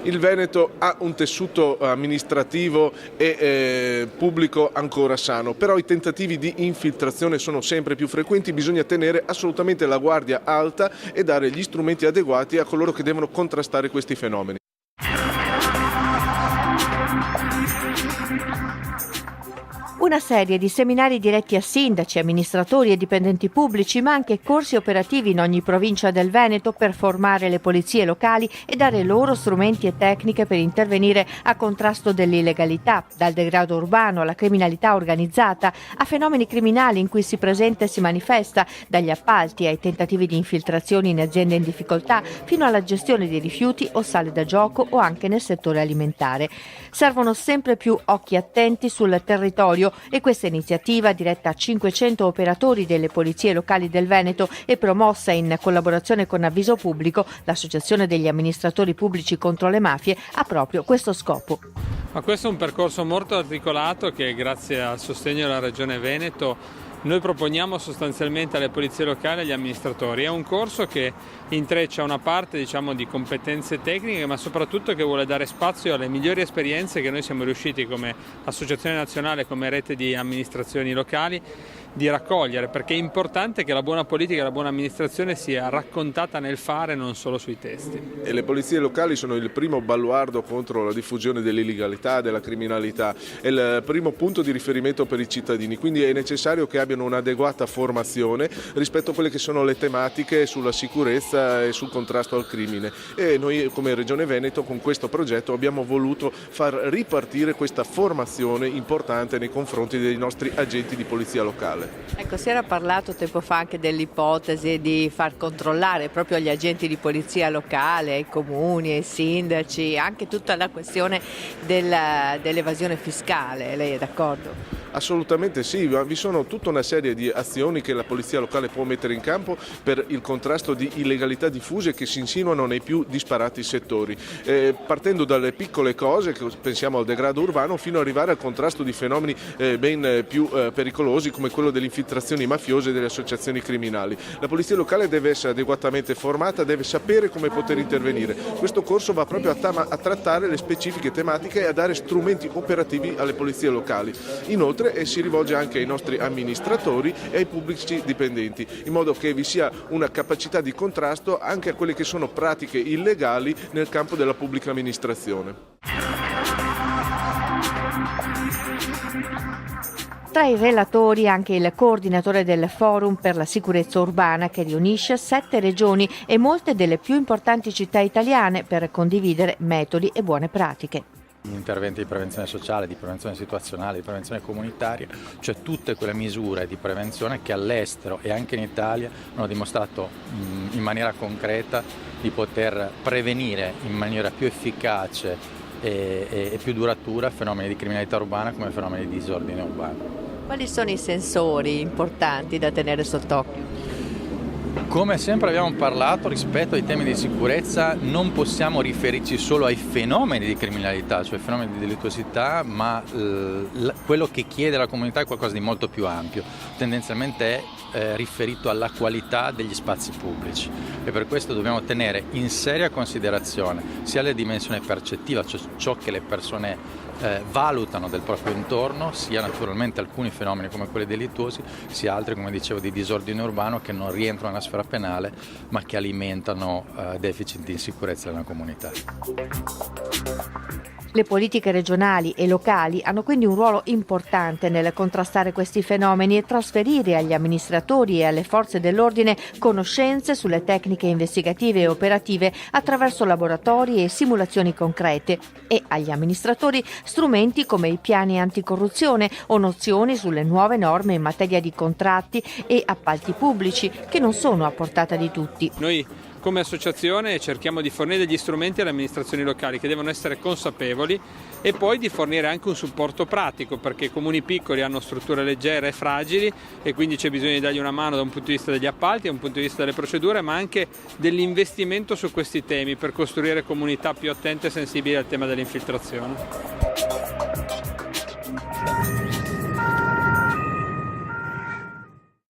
Il Veneto ha un tessuto amministrativo e pubblico ancora sano, però i tentativi di infiltrazione sono sempre più frequenti, bisogna tenere assolutamente la guardia alta e dare gli strumenti adeguati a coloro che devono contrastare questi fenomeni. Una serie di seminari diretti a sindaci, amministratori e dipendenti pubblici, ma anche corsi operativi in ogni provincia del Veneto per formare le polizie locali e dare loro strumenti e tecniche per intervenire a contrasto dell'illegalità, dal degrado urbano alla criminalità organizzata, a fenomeni criminali in cui si presenta e si manifesta, dagli appalti ai tentativi di infiltrazioni in aziende in difficoltà, fino alla gestione di rifiuti o sale da gioco o anche nel settore alimentare. Servono sempre più occhi attenti sul territorio e questa iniziativa, diretta a 500 operatori delle polizie locali del Veneto e promossa in collaborazione con Avviso Pubblico, l'associazione degli amministratori pubblici contro le mafie, ha proprio questo scopo. Ma questo è un percorso molto articolato che, grazie al sostegno della Regione Veneto, noi proponiamo sostanzialmente alle polizie locali e agli amministratori. È un corso che intreccia una parte di competenze tecniche, ma soprattutto che vuole dare spazio alle migliori esperienze che noi siamo riusciti come associazione nazionale, come rete di amministrazioni locali, di raccogliere, perché è importante che la buona politica e la buona amministrazione sia raccontata nel fare, non solo sui testi. E le polizie locali sono il primo baluardo contro la diffusione dell'illegalità, della criminalità, è il primo punto di riferimento per i cittadini, quindi è necessario che abbiano un'adeguata formazione rispetto a quelle che sono le tematiche sulla sicurezza e sul contrasto al crimine. E noi come Regione Veneto con questo progetto abbiamo voluto far ripartire questa formazione importante nei confronti dei nostri agenti di polizia locale. Ecco, si era parlato tempo fa anche dell'ipotesi di far controllare proprio agli agenti di polizia locale, ai comuni, ai sindaci, anche tutta la questione dell'evasione fiscale. Lei è d'accordo? Assolutamente sì, vi sono tutta una serie di azioni che la polizia locale può mettere in campo per il contrasto di illegalità diffuse che si insinuano nei più disparati settori, partendo dalle piccole cose, che pensiamo al degrado urbano, fino ad arrivare al contrasto di fenomeni ben più pericolosi come quello delle infiltrazioni mafiose e delle associazioni criminali. La polizia locale deve essere adeguatamente formata, deve sapere come poter intervenire. Questo corso va proprio a trattare le specifiche tematiche e a dare strumenti operativi alle polizie locali. Inoltre si rivolge anche ai nostri amministratori e ai pubblici dipendenti, in modo che vi sia una capacità di contrasto anche a quelle che sono pratiche illegali nel campo della pubblica amministrazione. Tra i relatori anche il coordinatore del Forum per la sicurezza urbana, che riunisce 7 regioni e molte delle più importanti città italiane per condividere metodi e buone pratiche. Interventi di prevenzione sociale, di prevenzione situazionale, di prevenzione comunitaria, cioè tutte quelle misure di prevenzione che all'estero e anche in Italia hanno dimostrato in maniera concreta di poter prevenire in maniera più efficace e più duratura fenomeni di criminalità urbana come fenomeni di disordine urbano. Quali sono i sensori importanti da tenere sott'occhio? Come sempre abbiamo parlato, rispetto ai temi di sicurezza non possiamo riferirci solo ai fenomeni di criminalità, cioè fenomeni di delittuosità, ma quello che chiede la comunità è qualcosa di molto più ampio, tendenzialmente è riferito alla qualità degli spazi pubblici e per questo dobbiamo tenere in seria considerazione sia la dimensione percettiva, cioè ciò che le persone valutano del proprio intorno, sia naturalmente alcuni fenomeni come quelli delittuosi, sia altri, come dicevo, di disordine urbano che non rientrano nella sfera penale ma che alimentano deficit di insicurezza nella comunità. Le politiche regionali e locali hanno quindi un ruolo importante nel contrastare questi fenomeni e trasferire agli amministratori e alle forze dell'ordine conoscenze sulle tecniche investigative e operative attraverso laboratori e simulazioni concrete e agli amministratori strumenti come i piani anticorruzione o nozioni sulle nuove norme in materia di contratti e appalti pubblici che non sono a portata di tutti. Noi come associazione cerchiamo di fornire degli strumenti alle amministrazioni locali che devono essere consapevoli e poi di fornire anche un supporto pratico, perché i comuni piccoli hanno strutture leggere e fragili e quindi c'è bisogno di dargli una mano da un punto di vista degli appalti, da un punto di vista delle procedure, ma anche dell'investimento su questi temi per costruire comunità più attente e sensibili al tema dell'infiltrazione.